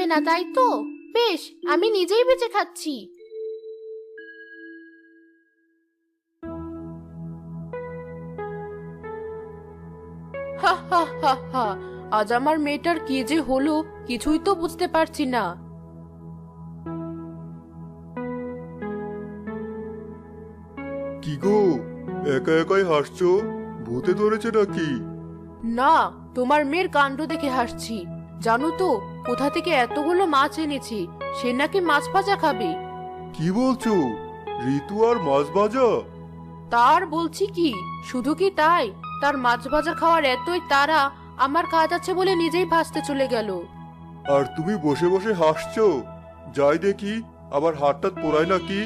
না, তাই তো? বেশ, আমি নিজেই বেঁচে খাচ্ছি। হা হা হা হা। আজ আমার মেয়েটার কি যে হলো কিছুই তো বুঝতে পারছি না। কি গো, একা একাই হাসছো? ভূতে ধরেছে নাকি? না, তোমার মেয়ের কাণ্ড দেখে হাসছি। জানো তো, কোথা থেকে এতগুলো মাছ এনেছি। সে নাকি মাছ ভাজা খাবে। কি বলছো? ঋতু আর মাছ ভাজা? তার বলছি কি, শুধু কি তাই, তার মাছ ভাজা খাওয়ার এতই তাড়া, আমার কাজ আছে বলে নিজেই ভাজতে চলে গেল। আর তুমি বসে বসে হাসছো? যাই দেখি, আবার হাতটা পোড়ায় নাকি।